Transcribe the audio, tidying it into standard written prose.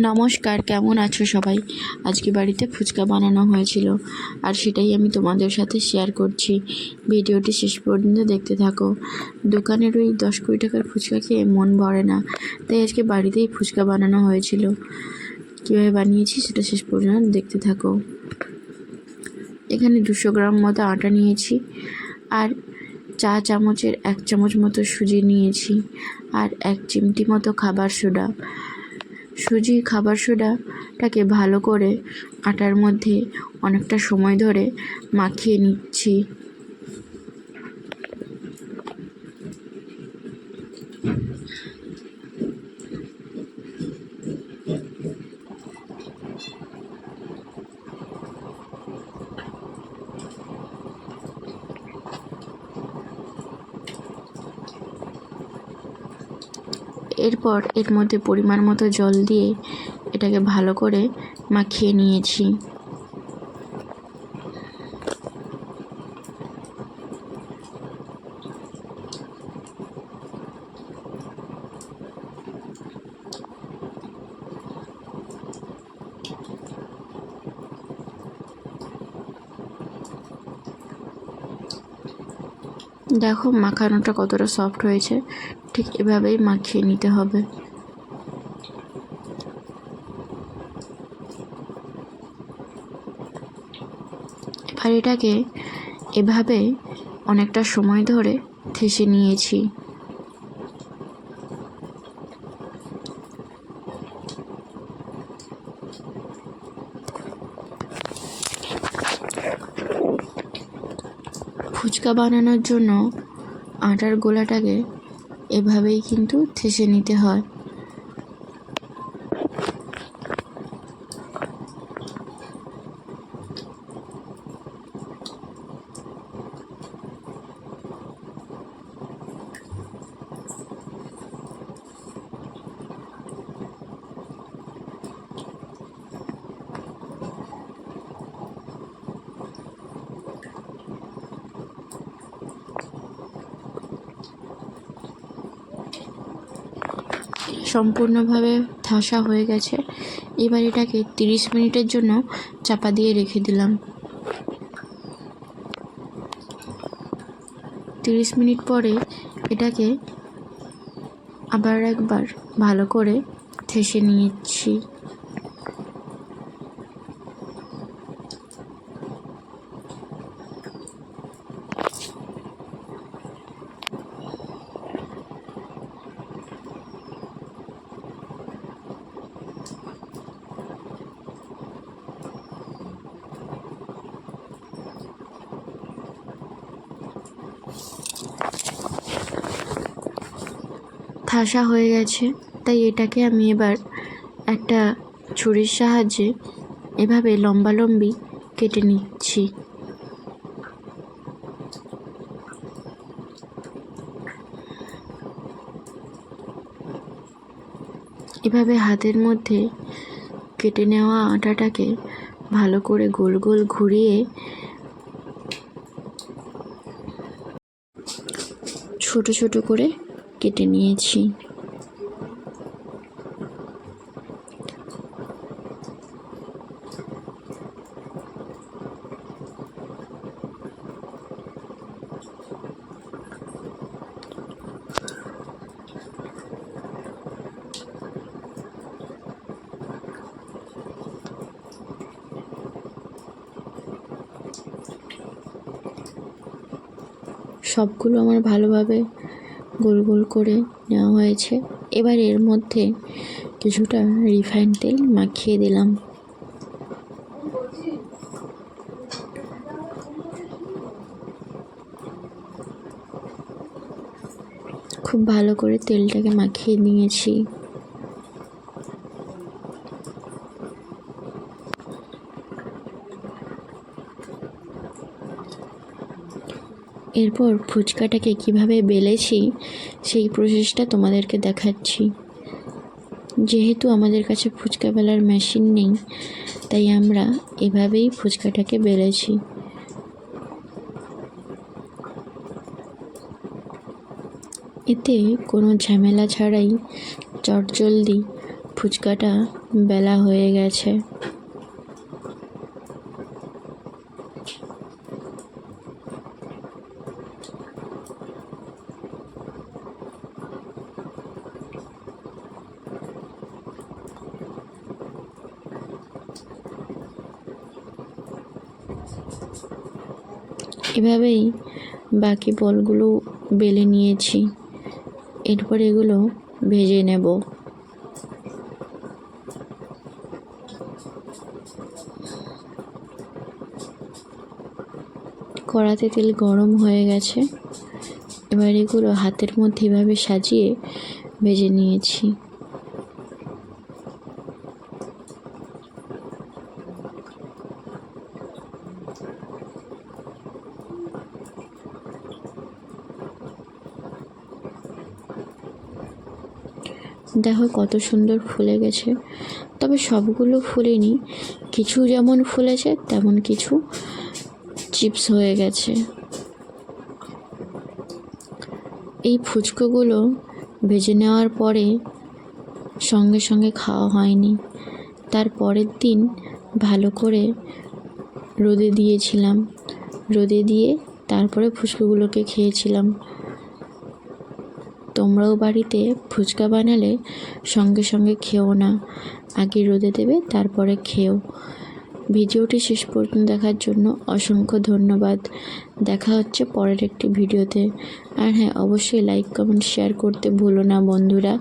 নমস্কার, কেমন আছো সবাই? আজকে বাড়িতে ফুচকা বানানো হয়েছিল আর সেটাই আমি তোমাদের সাথে শেয়ার করছি। ভিডিওটি শেষ পর্যন্ত দেখতে থাকো। দোকানের ওই 10-20 টাকার ফুচকা খেয়ে মন ভরে না, তাই আজকে বাড়িতেই ফুচকা বানানো হয়েছিল। কীভাবে বানিয়েছি সেটা শেষ পর্যন্ত দেখতে থাকো। এখানে 200 গ্রাম মতো আটা নিয়েছি আর চা চামচের 1 চামচ মতো সুজি নিয়েছি আর 1 চিমটি মতো খাবার সোডা। সুজি খাবার সোডাটাকে ভালো করে আটার মধ্যে অনেকটা সময় ধরে মাখিয়ে নিচ্ছি। এরপর এর মধ্যে পরিমাণ মতো জল দিয়ে এটাকে ভালো করে মাখিয়ে নিয়েছি। দেখো মাখানোটা কতটা সফট হয়েছে, ঠিক এভাবেই মাখিয়ে নিতে হবে। এবার এটাকে এভাবে অনেকটা সময় ধরে ঠেসে নিয়েছি। ফুচকা বানানোর জন্য আটার গোলাটাকে এভাবেই কিন্তু ঠেসে নিতে হয়। সম্পূর্ণভাবে ঠাসা হয়ে গেছে। এবার এটাকে 30 মিনিটের জন্য চাপা দিয়ে রেখে দিলাম। 30 মিনিট পরে এটাকে আবার একবার ভালো করে ঠেসে নিয়েছি। ঠাসা হয়ে গেছে, তাই এটাকে আমি এবার একটা ছুরির সাহায্যে এভাবে লম্বালম্বি কেটে নিচ্ছি। এভাবে হাতের মধ্যে কেটে নেওয়া আটাটাকে ভালো করে গোল গোল ঘুরিয়ে ছোট ছোট করে কেটে নিয়েছি। সবগুলো আমার ভালোভাবে গোল গোল করে নেওয়া হয়েছে। এবার এর মধ্যে কিছুটা রিফাইন তেল মাখিয়ে দিলাম। খুব ভালো করে তেলটাকে মাখিয়ে নিয়েছি। এরপর ফুচকাটাকে কিভাবে বেলেছি সেই প্রসেসটা তোমাদেরকে দেখাচ্ছি। যেহেতু আমাদের কাছে ফুচকা বেলার মেশিন নেই, তাই আমরা এভাবেই ফুচকাটাকে বেলেছি। এতে কোনো ঝামেলা ছাড়াই চটজলদি ফুচকাটা বেলা হয়ে গেছে। এভাবেই বাকি বলগুলো বেলে নিয়েছি। এরপর এগুলো ভেজে নেব। কড়াতে তেল গরম হয়ে গেছে। এবার এগুলো হাতের মধ্যে এভাবে সাজিয়ে ভেজে নিয়েছি। দেখো কত সুন্দর ফুলে গেছে, তবে সবগুলো ফুলেনি, কিছু যেমন ফুলেছে তেমন কিছু চিপস হয়ে গেছে। এই ফুচকাগুলো ভেজে নেওয়ার পরে সঙ্গে সঙ্গে খাওয়া হয়নি, তার পরের দিন ভালো করে রোদে দিয়েছিলাম। রোদে দিয়ে তারপরে ফুচকাগুলোকে খেয়েছিলাম। তোমরাও বাড়িতে ফুচকা বানালে সঙ্গে সঙ্গে খেও না, আগে রোদে দেবে তারপরে খেও। ভিডিওটি শেষ পর্যন্ত দেখার জন্য অসংখ্য ধন্যবাদ। দেখা হচ্ছে পরের একটি ভিডিওতে। আর হ্যাঁ, অবশ্যই লাইক কমেন্ট শেয়ার করতে ভুলো না বন্ধুরা।